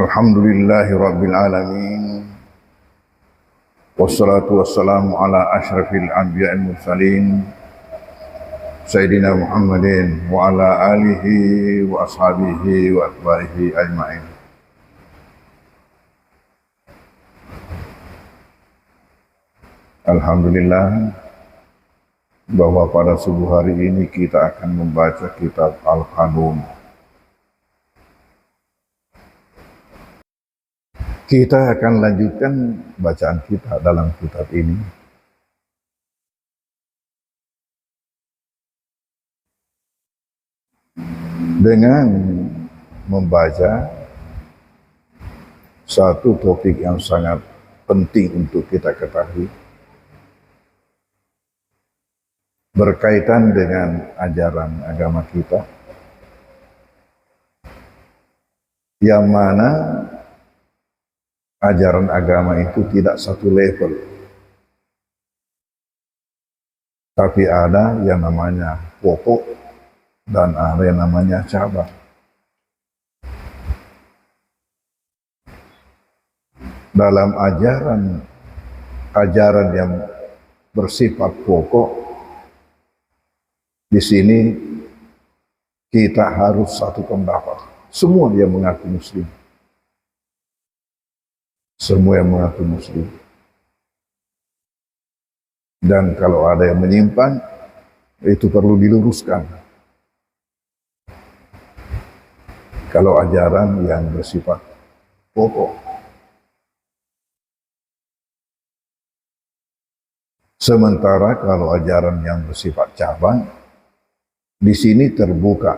Alhamdulillahi Rabbil Alamin. Wassalatu wassalamu ala ashrafil anbiya'il mursalin Sayyidina Muhammadin wa ala alihi wa ashabihi wa atbarihi ajma'in. Alhamdulillah bahwa pada subuh hari ini kita akan membaca kitab Al-Qanun. Kita akan lanjutkan bacaan kita dalam kitab ini. Dengan membaca satu topik yang sangat penting untuk kita ketahui. Berkaitan dengan ajaran agama kita. Yang mana ajaran agama itu tidak satu level, tapi ada yang namanya pokok dan ada yang namanya cabang. Dalam ajaran yang bersifat pokok, di sini kita harus satu pendapat. Semua yang mengaku muslim. Semua yang mengaku muslim. Dan kalau ada yang menyimpang, itu perlu diluruskan. Kalau ajaran yang bersifat pokok. Sementara kalau ajaran yang bersifat cabang, di sini terbuka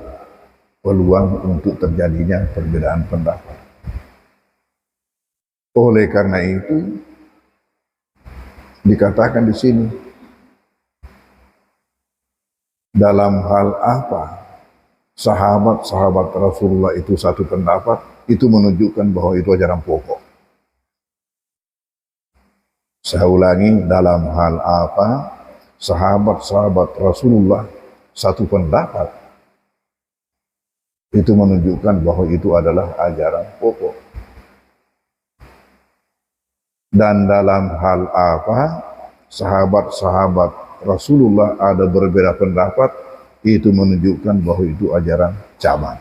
peluang untuk terjadinya perbedaan pendapat. Oleh karena itu, dikatakan di sini, dalam hal apa sahabat-sahabat Rasulullah itu satu pendapat, itu menunjukkan bahwa itu ajaran pokok. Saya ulangi, dalam hal apa sahabat-sahabat Rasulullah satu pendapat, itu menunjukkan bahwa itu adalah ajaran pokok. Dan dalam hal apa sahabat-sahabat Rasulullah ada berbeda pendapat, itu menunjukkan bahwa itu ajaran cabang.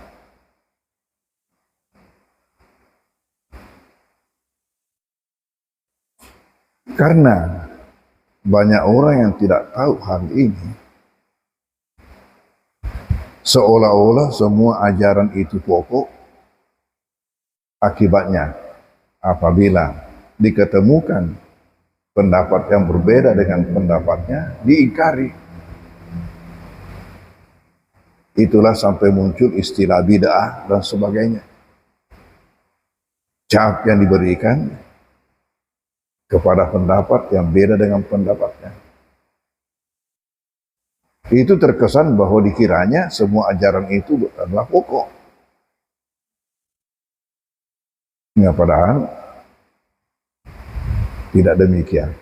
Karena banyak orang yang tidak tahu hal ini, seolah-olah semua ajaran itu pokok. Akibatnya apabila diketemukan pendapat yang berbeda dengan pendapatnya, diingkari. Itulah sampai muncul istilah bid'ah dan sebagainya. Cap yang diberikan kepada pendapat yang beda dengan pendapatnya. Itu terkesan bahwa dikiranya semua ajaran itu adalah pokok. Ya, padahal tidak demikian.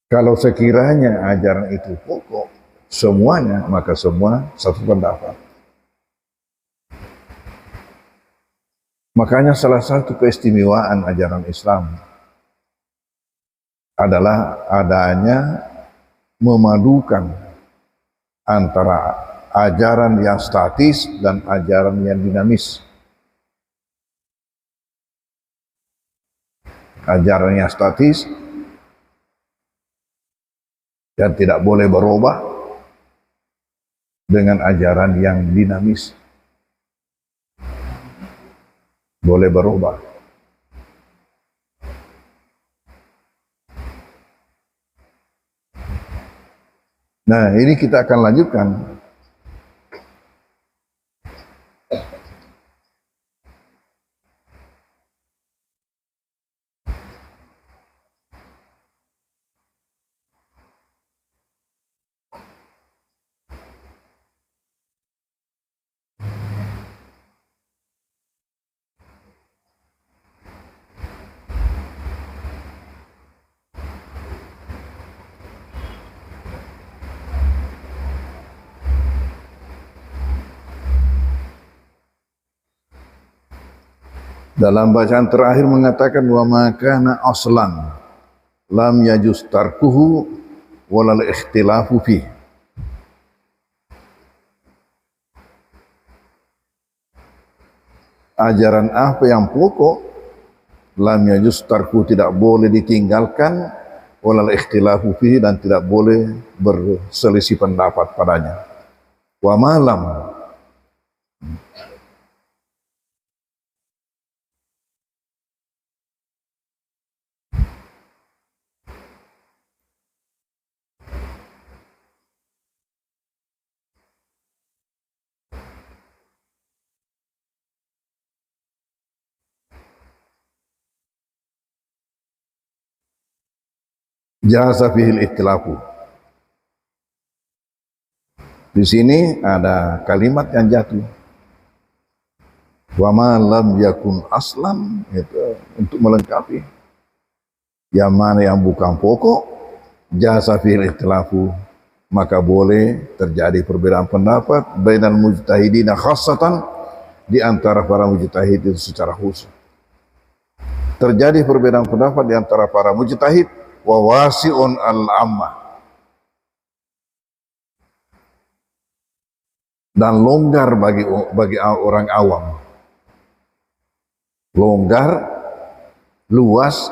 Kalau sekiranya ajaran itu pokok semuanya, maka semua satu pendapat. Makanya salah satu keistimewaan ajaran Islam adalah adanya memadukan antara ajaran yang statis dan ajaran yang dinamis. Ajaran yang statis dan tidak boleh berubah dengan ajaran yang dinamis. Boleh berubah. Nah, ini kita akan lanjutkan. Dalam bacaan terakhir mengatakan wa ma kana aslan lam yajuz tarkuhu walal ikhtilafu fi. Ajaran apa yang pokok, lam yajuz tarku, tidak boleh ditinggalkan, walal ikhtilafu fi, dan tidak boleh berselisih pendapat padanya. Wa malam, jasa fihil ikhtilafu. Di sini ada kalimat yang jatuh. Wa ma lam yakun aslam, itu untuk melengkapi. Yang mana yang bukan pokok, jasa fihil ikhtilafu, maka boleh terjadi perbedaan pendapat bainal mujtahidina khassatan, di antara para mujtahid itu secara khusus. Terjadi perbedaan pendapat di antara para mujtahid, wa wasi'un al-ammah, dan longgar bagi orang awam. Longgar, luas.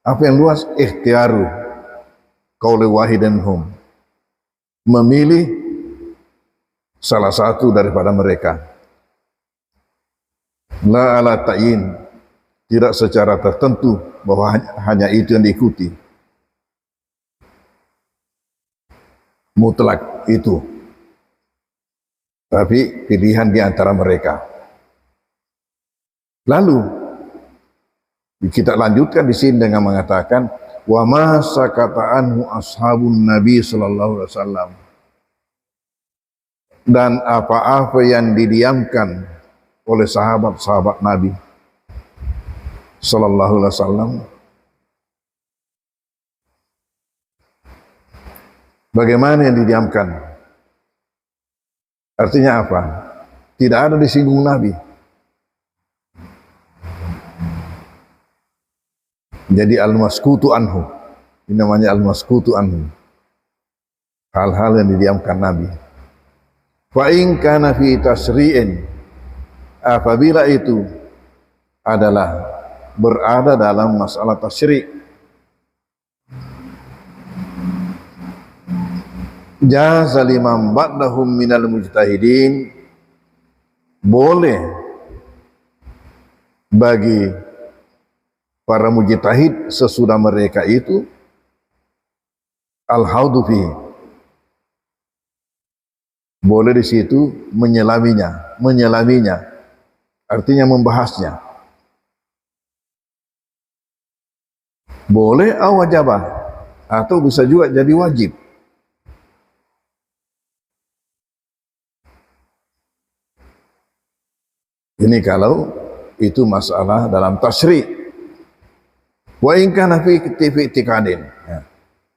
Apa yang luas? Ikhtiaru qauli wahidin hum, memilih salah satu daripada mereka. La ala ta'yin, tidak secara tertentu bahwa hanya itu yang diikuti. Mutlak itu, tapi pilihan di antara mereka. Lalu kita lanjutkan di sini dengan mengatakan wa ma sakata anhu ashabun nabi sallallahu alaihi wasallam, dan apa-apa yang didiamkan oleh sahabat-sahabat Nabi sallallahu alaihi wasallam. Bagaimana yang didiamkan? Artinya apa? Tidak ada disinggung Nabi. Jadi al-maskutu anhu, ini namanya al-maskutu anhu, hal-hal yang didiamkan Nabi. Fa in kana fi tasri'in, apabila itu adalah berada dalam masalah tasyri', jaza liman ba'dahum minal mujtahidin, boleh bagi para mujtahid sesudah mereka itu al-haudu fi, boleh di situ menyelaminya, artinya membahasnya. Boleh awajabah, atau bisa juga jadi wajib. Ini kalau itu masalah dalam tasyri'. Wa in kana fi i'tiqadin.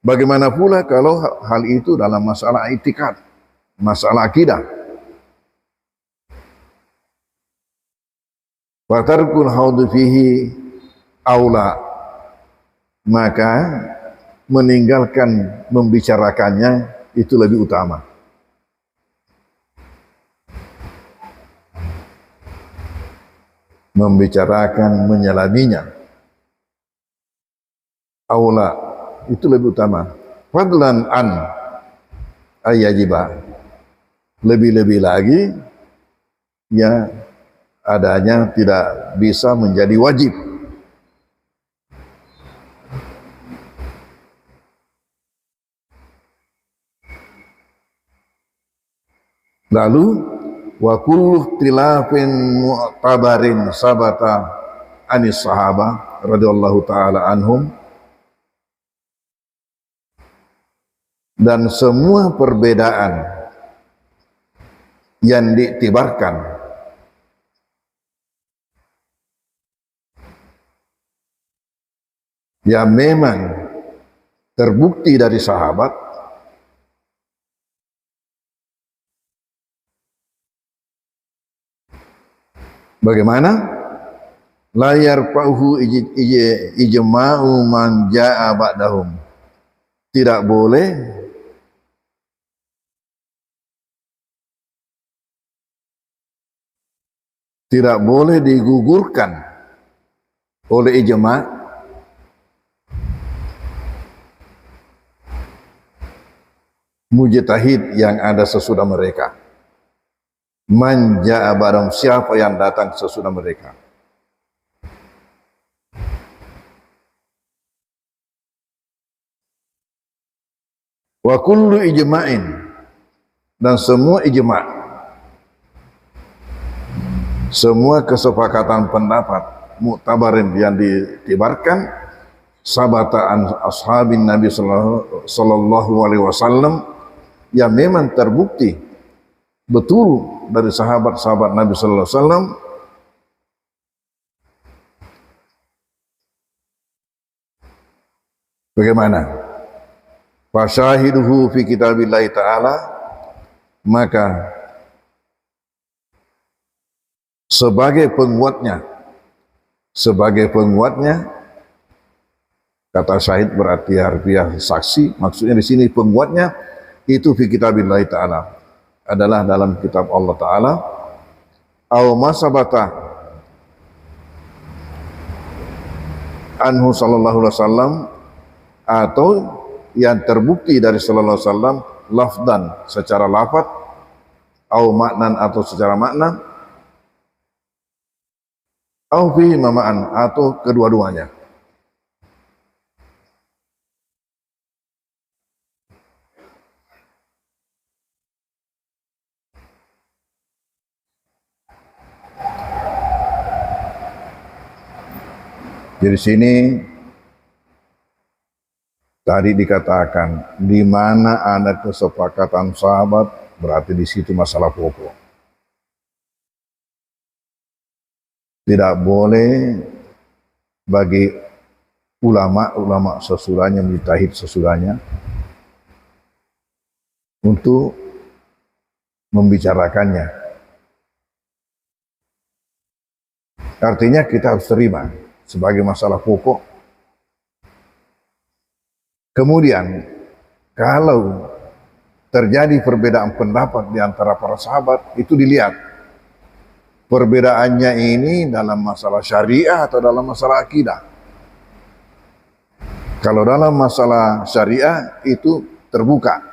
Bagaimana pula kalau hal itu dalam masalah i'tiqad, masalah akidah. Wa tarkul haudhu fihi aula, maka meninggalkan membicarakannya itu lebih utama. Membicarakan, menyelaminya, aula, itu lebih utama. Fadlan an ayyajiba, lebih-lebih lagi ya adanya tidak bisa menjadi wajib. Lalu wa kullu ikhtilafin mu'tabarin sabata anis sahaba radhiyallahu taala anhum, dan semua perbedaan yang diiktibarkan yang memang terbukti dari sahabat, bagaimana? la yarfa'uhu ijma'u man ja'a ba'dahum. Tidak boleh digugurkan oleh ijma' mujtahid yang ada sesudah mereka. Man ja'a ba'dahum, siapa yang datang sesudah mereka. Wa kullu ijma'in, dan semua ijma', semua kesepakatan pendapat muktabarin yang ditibarkan sabata an ashabin Nabi sallallahu alaihi wasallam, yang memang terbukti betul dari sahabat-sahabat Nabi sallallahu alaihi wasallam, bagaimana? Fasyahiduhu fi kitabillahi ta'ala, maka sebagai penguatnya, kata syahid berarti harfiah saksi, maksudnya di sini penguatnya itu fi kitabillahi ta'ala, adalah dalam kitab Allah Ta'ala, aw masabata anhu sallallahu alaihi wasallam, atau yang terbukti dari sallallahu alaihi wasallam lafdan secara lafaz, au maknan atau secara makna, au fi mama'an atau kedua-duanya. Jadi sini tadi dikatakan di mana ada kesepakatan sahabat, berarti di situ masalah pokok. Tidak boleh bagi ulama sesudahnya, mujtahid sesudahnya, untuk membicarakannya. Artinya kita harus terima sebagai masalah pokok. Kemudian kalau terjadi perbedaan pendapat di antara para sahabat, itu dilihat perbedaannya ini dalam masalah syariah atau dalam masalah akidah. Kalau dalam masalah syariah itu terbuka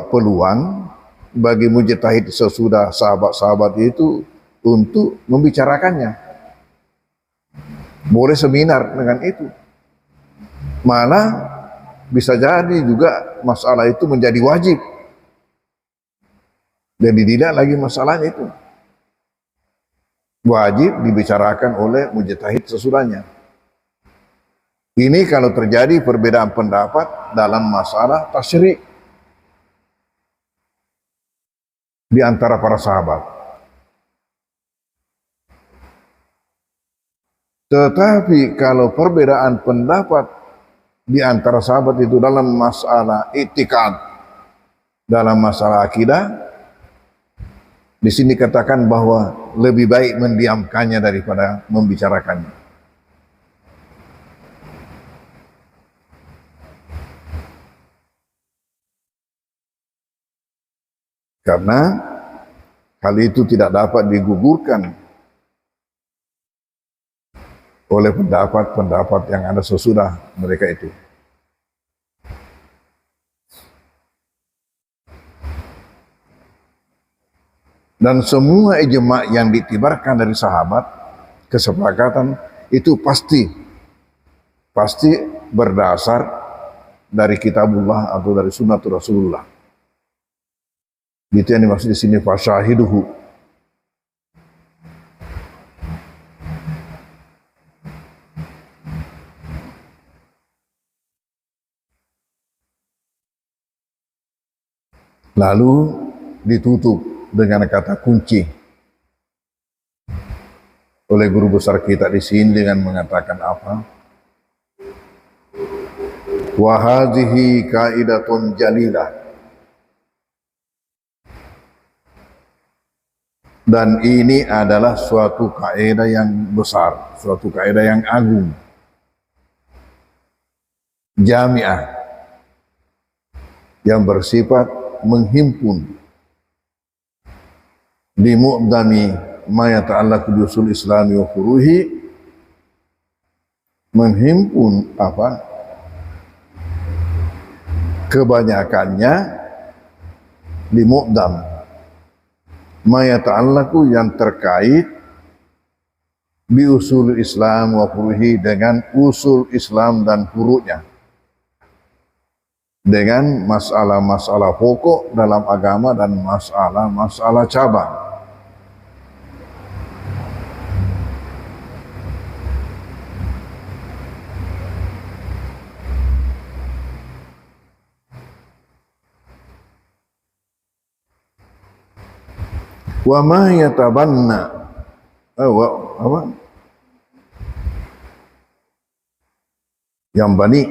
peluang bagi mujtahid sesudah sahabat-sahabat itu untuk membicarakannya. Boleh seminar dengan itu. Malah bisa jadi juga masalah itu menjadi wajib. Dan tidak lagi masalahnya itu. Wajib dibicarakan oleh mujtahid sesudahnya. Ini kalau terjadi perbedaan pendapat dalam masalah tasyri' di antara para sahabat. Tetapi kalau perbedaan pendapat di antara sahabat itu dalam masalah i'tiqad, dalam masalah akidah, di sini katakan bahwa lebih baik mendiamkannya daripada membicarakannya. Karena hal itu tidak dapat digugurkan oleh pendapat-pendapat yang ada sesudah mereka itu. Dan semua ijma' yang ditibarkan dari sahabat, kesepakatan itu pasti berdasar dari kitabullah atau dari sunnatul Rasulullah. Itu yang dimaksud di sini fasyahiduhu. Lalu ditutup dengan kata kunci oleh guru besar kita di sini dengan mengatakan apa? Wa hadhihi kaidatun jalilah. Dan ini adalah suatu kaidah yang besar, suatu kaidah yang agung, jamiah, yang bersifat menghimpun di mu'dami ma yata'allaqu bi usul islami wa furuhi, menghimpun kebanyakannya di mu'dam ma yata'allaqu, yang terkait bi usul Islam wa furuhi, dengan usul Islam dan furu'nya, dengan masalah-masalah pokok dalam agama dan masalah-masalah cabang. Wa ma yatabanna yang bani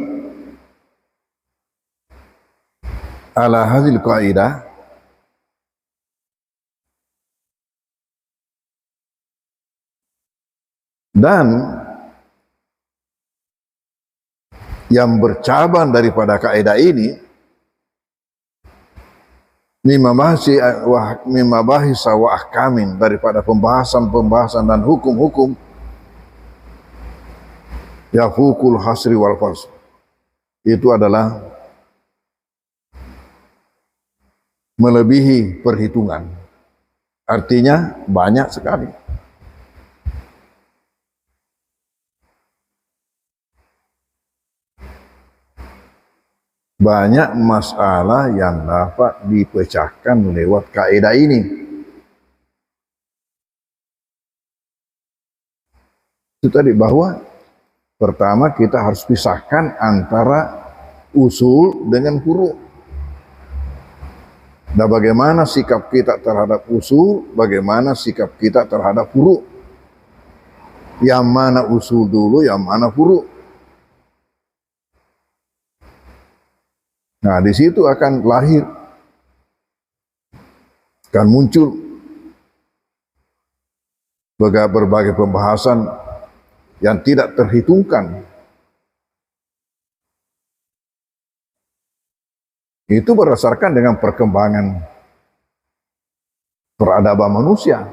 ala hadhil qaidah, dan yang bercabang daripada kaidah ini, mimma bahisa wa ahkamin, daripada pembahasan dan hukum-hukum, yafukul hasri wal fasl, itu adalah melebihi perhitungan, artinya banyak sekali. Banyak masalah yang dapat dipecahkan lewat kaidah ini. Itu tadi, bahwa pertama kita harus pisahkan antara usul dengan furu'. Dan bagaimana sikap kita terhadap usul, bagaimana sikap kita terhadap furu'. Yang mana usul dulu, yang mana furu'. Nah, di situ akan lahir, akan muncul berbagai pembahasan yang tidak terhitungkan. Itu berdasarkan dengan perkembangan peradaban manusia.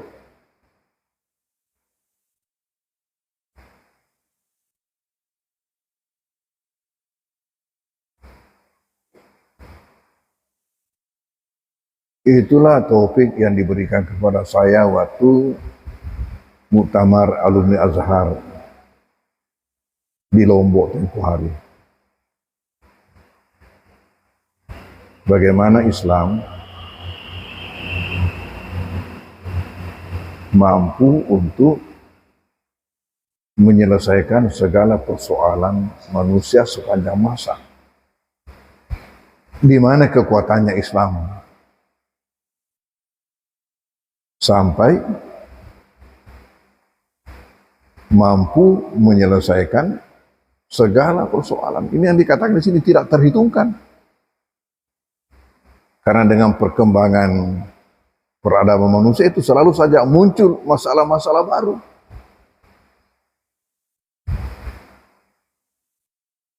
Itulah topik yang diberikan kepada saya waktu muktamar alumni Azhar di Lombok tempoh hari. Bagaimana Islam mampu untuk menyelesaikan segala persoalan manusia sepanjang masa. Di mana kekuatannya Islam sampai mampu menyelesaikan segala persoalan. Ini yang dikatakan di sini tidak terhitungkan. Karena dengan perkembangan peradaban manusia itu selalu saja muncul masalah-masalah baru.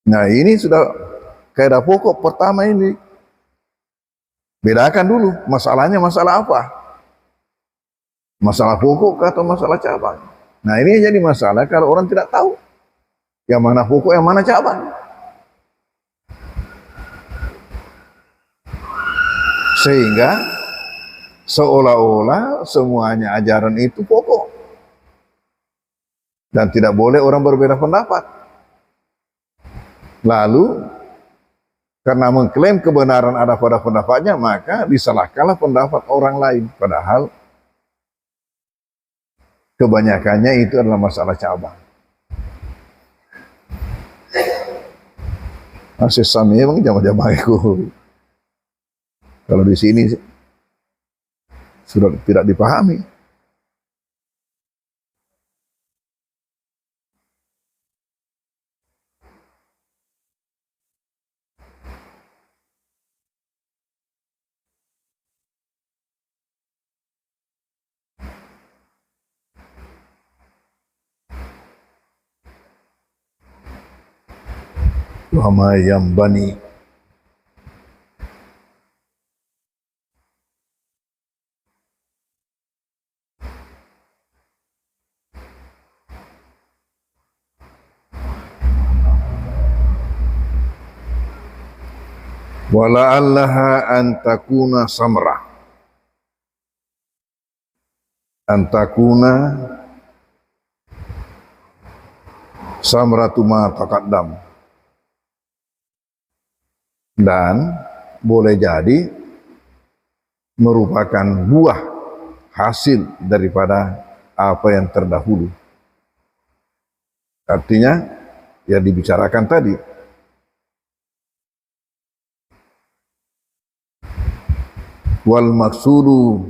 Nah, ini sudah kaidah pokok pertama ini. Bedakan dulu masalahnya masalah apa? Masalah pokok atau masalah cabang? Nah, ini jadi masalah kalau orang tidak tahu yang mana pokok, yang mana cabang. Sehingga seolah-olah semuanya ajaran itu pokok. Dan tidak boleh orang berbeda pendapat. Lalu, karena mengklaim kebenaran ada pada pendapatnya, maka disalahkanlah pendapat orang lain. Padahal kebanyakannya itu adalah masalah cabang. Masih sami emang jamaah-jamaah itu. Kalau di sini sudah tidak dipahami. wa ma yanbani. Wa la'allaha an takuna samra, an takuna samratu ma taqaddam, dan boleh jadi merupakan buah hasil daripada apa yang terdahulu. Artinya yang dibicarakan tadi, wal maksudu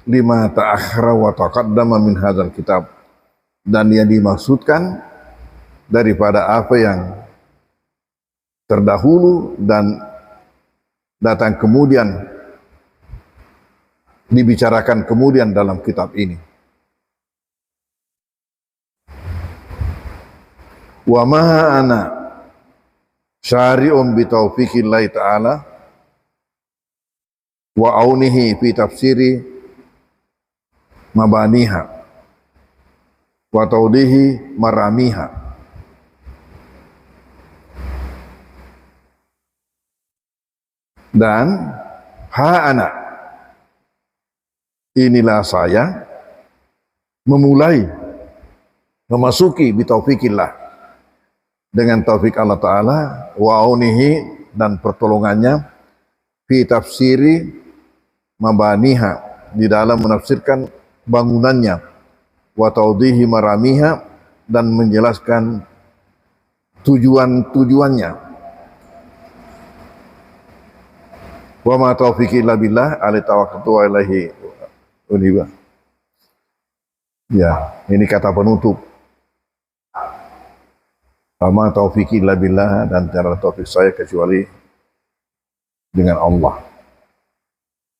lima ta'akhara wa taqaddama min hadzal kitab, dan yang dimaksudkan daripada apa yang terdahulu dan datang kemudian, dibicarakan kemudian dalam kitab ini. Wa ma ana syari'un bi taufiqillahi ta'ala wa aunihi fi tafsiri mabaniha wa tawdihi maramiha. Dan ana, inilah saya memasuki bitaufikillah, dengan taufik Allah Ta'ala, wa aunihi, dan pertolongannya, fi tafsiri mabaniha, di dalam menafsirkan bangunannya, wa tawdihi maramiha, dan menjelaskan tujuan-tujuannya. Wa ma taufiqi illa billah, alaihi tawakkaltu wa ilaihi unib. Ya, ini kata penutup. Wa ma taufiqi illa billah, dan tiada taufik saya kecuali dengan Allah.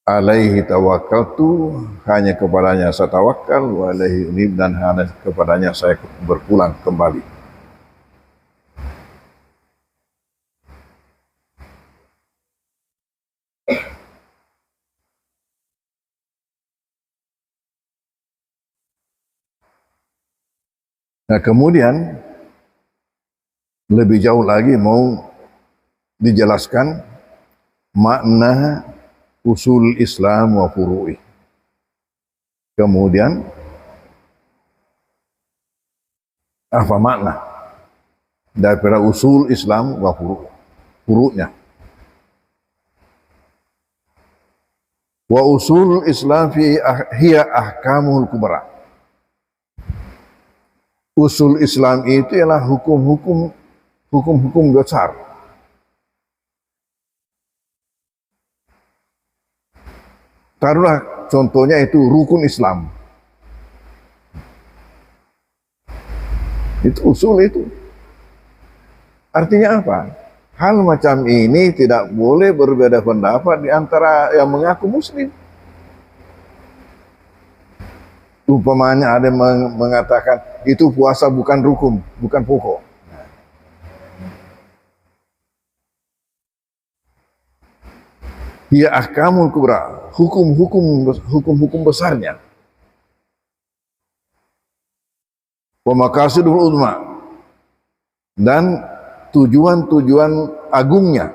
Alaihi tawakkaltu, hanya kepadanya saya tawakal, wa ilaihi unib, dan hanya kepadanya saya berpulang kembali. Nah, kemudian lebih jauh lagi mau dijelaskan makna usul Islam wa furu'i. Kemudian apa makna daripada usul Islam wa furu'nya? Wa usul Islam hiya ahkamul kubra. Usul Islam itu ialah hukum-hukum besar. Taruhlah contohnya itu rukun Islam. Itu usul itu. Artinya apa? Hal macam ini tidak boleh berbeda pendapat di antara yang mengaku muslim. Umpamanya ada yang mengatakan itu puasa bukan rukun, bukan pokok. Ia ahkamul kubra, hukum besarnya. Wa maqasidul uzma, dan tujuan-tujuan agungnya.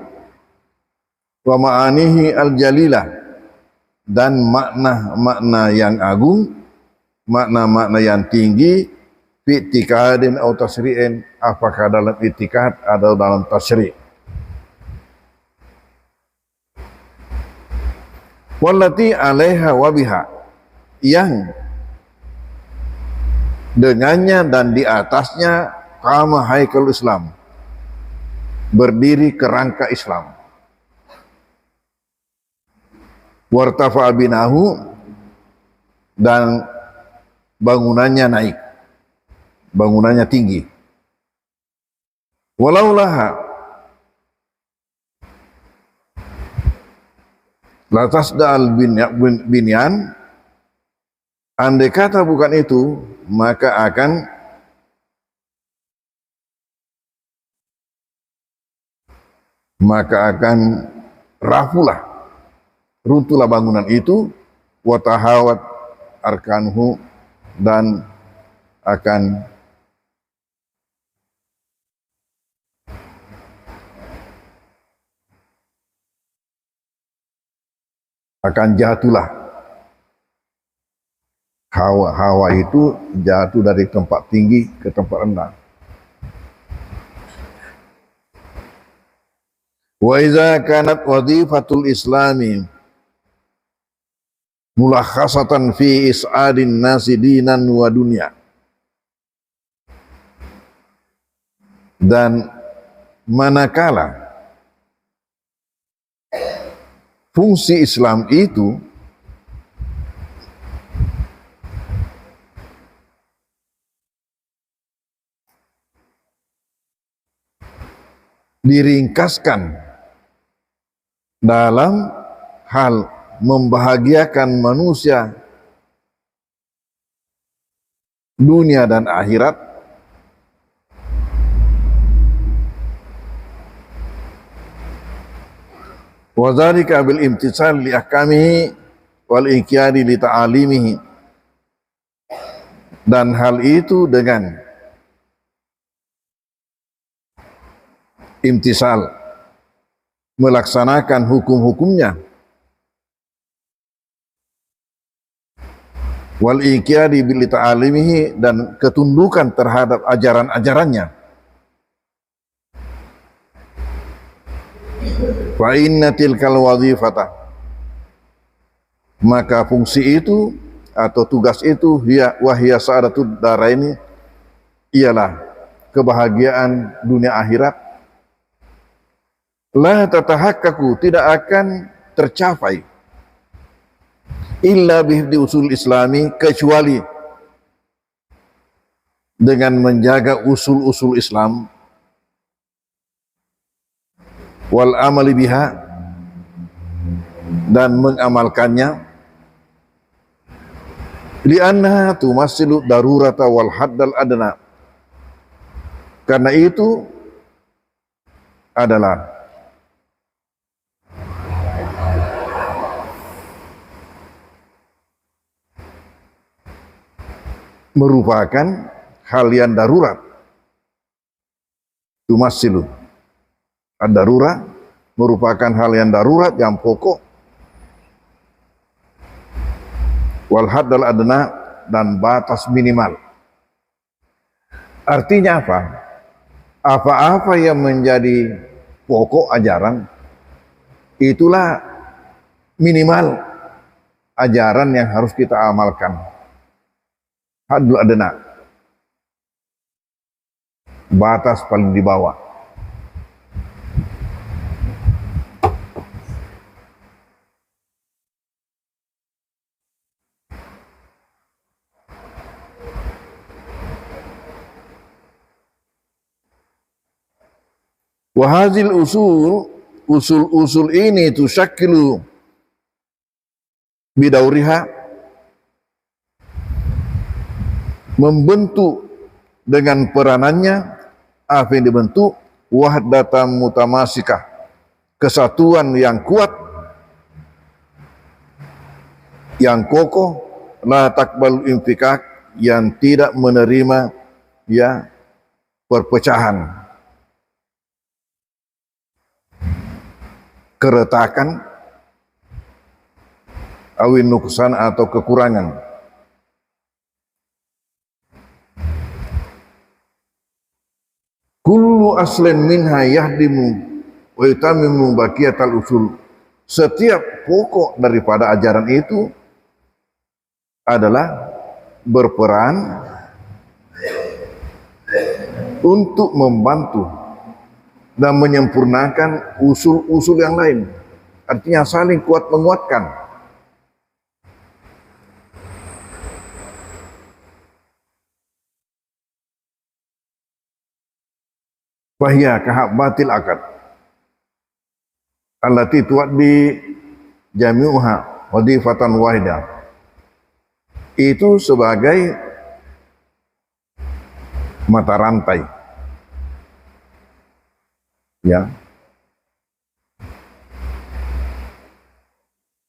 Wa ma'anihi al-jalilah, dan makna-makna yang agung, makna-makna yang tinggi, fi i'tiqadin atau tasri'in, apakah dalam i'tiqad atau dalam tasri'. Wallati 'alaiha wa biha, yang dengannya dan di atasnya qama haikal Islam, berdiri kerangka Islam. Wartafa binahu, dan bangunannya naik, bangunannya tinggi. Walaulaha latasda'al binyan, andai kata bukan itu, maka akan maka akan rapuhlah, runtuhlah bangunan itu, watahawat arkanuhu, dan akan jatuhlah. Hawa itu jatuh dari tempat tinggi ke tempat rendah. Wa iza kanat wadhifatul islami mulakhasatan fi is'adin nasi dinan wa dunya. Dan manakala fungsi Islam itu diringkaskan dalam hal membahagiakan manusia dunia dan akhirat, wa dzalika bil imtithal li ahkamihi wal inqiyadi li ta'alimihi, dan hal itu dengan imtisal, melaksanakan hukum-hukumnya, wal inqiyadi bil ta'alimihi, dan ketundukan terhadap ajaran-ajarannya. Fa inna tilkal wadhifata, maka fungsi itu atau tugas itu wahya sa'adatud daraini, ialah kebahagiaan dunia akhirat, la tatahakkaku, tidak akan tercapai, illa bihdi usul islami, kecuali dengan menjaga usul-usul Islam, wal amali biha, dan mengamalkannya, li'annaha tumassilu darurata wal haddal adna, karena itu adalah merupakan hal yang darurat. Tumassilu ad-darurah merupakan hal yang darurat, yang pokok, wal haddal adna, dan batas minimal. Artinya apa? Apa-apa yang menjadi pokok ajaran, itulah minimal ajaran yang harus kita amalkan. Haddul adna, batas paling di bawah. Wahazil usul ini tusakkilu bidauriha, membentuk dengan peranannya apa yang dibentuk, wahdatan mutamasikah, kesatuan yang kuat, yang kokoh, la takbal infikak, yang tidak menerima perpecahan, keretakan, awin nuksan, atau kekurangan. Kullu aslin minha yahdimu wa yutamimu baqiyatal usul, setiap pokok daripada ajaran itu adalah berperan untuk membantu dan menyempurnakan usul-usul yang lain. Artinya saling kuat menguatkan. Wahya kahabbatil akad allati tuaddi jami'uha wadifatan wahidah, itu sebagai mata rantai, ya,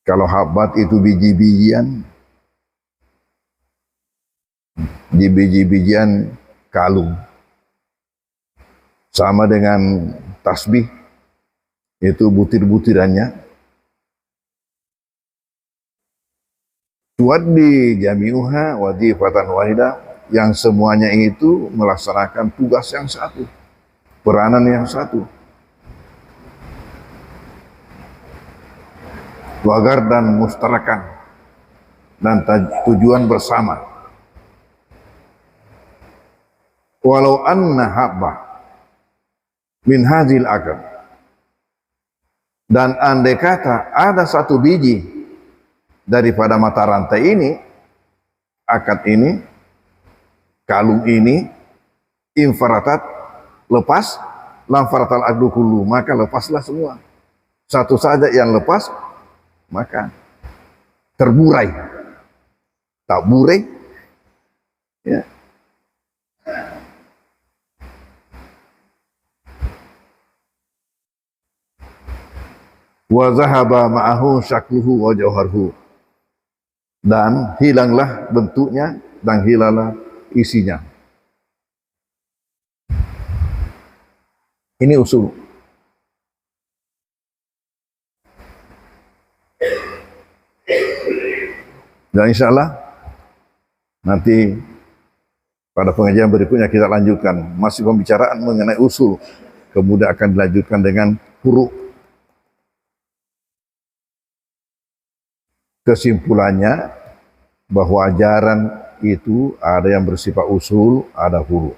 Kalau habat itu biji-bijian, di biji-bijian kalung. Sama dengan tasbih, itu butir-butirannya. Tuaddi jami'uha wadifatan wahidah, yang semuanya itu melaksanakan tugas yang satu, peranan yang satu. Wagar dan mustarakan, dan tujuan bersama. Walau anna habbah min hadzal akad, dan andai kata ada satu biji daripada mata rantai ini, akad ini, kalung ini, infaratat, lepas, lamfaratal aqdu kullu, maka lepaslah semua. Satu saja yang lepas, maka terburai. Tak burai, ya. Wa zahaba ma'ahu syakluhu wa jauharhu, dan hilanglah bentuknya dan hilanglah isinya. Ini usul. Dan insya Allah nanti pada pengajian berikutnya kita lanjutkan masih pembicaraan mengenai usul, kemudian akan dilanjutkan dengan huruf. Kesimpulannya bahwa ajaran itu ada yang bersifat usul, ada huruf.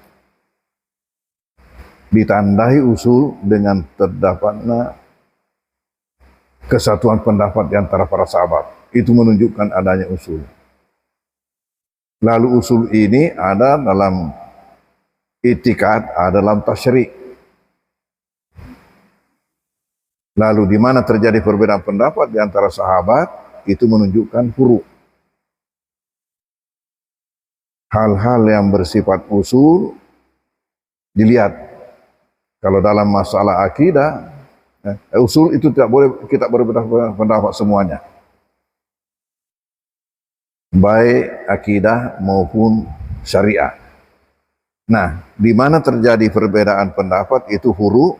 Ditandai usul dengan terdapatnya kesatuan pendapat di antara para sahabat. Itu menunjukkan adanya usul. Lalu usul ini ada dalam i'tiqad, ada dalam tasyri'. Lalu di mana terjadi perbedaan pendapat di antara sahabat, itu menunjukkan furu'. Hal-hal yang bersifat usul dilihat. Kalau dalam masalah akidah, usul itu tidak boleh kita berbeda pendapat semuanya. Baik akidah maupun syariah. Nah, di mana terjadi perbedaan pendapat itu furu'.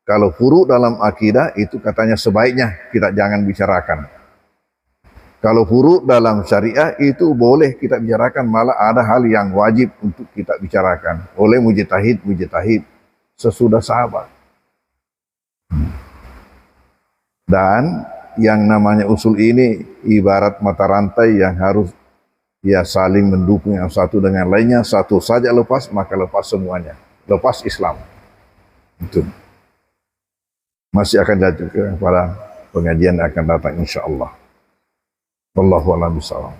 Kalau furu' dalam akidah itu katanya sebaiknya kita jangan bicarakan. Kalau furu' dalam syariah itu boleh kita bicarakan, malah ada hal yang wajib untuk kita bicarakan oleh mujtahid sesudah sahabat. Dan yang namanya usul ini ibarat mata rantai yang harus ya saling mendukung yang satu dengan lainnya. Satu saja lepas, maka lepas semuanya. Lepas Islam. Itu masih akan dilanjutkan pada pengajian yang akan datang insya Allah. Wallahu a'lam bishawab.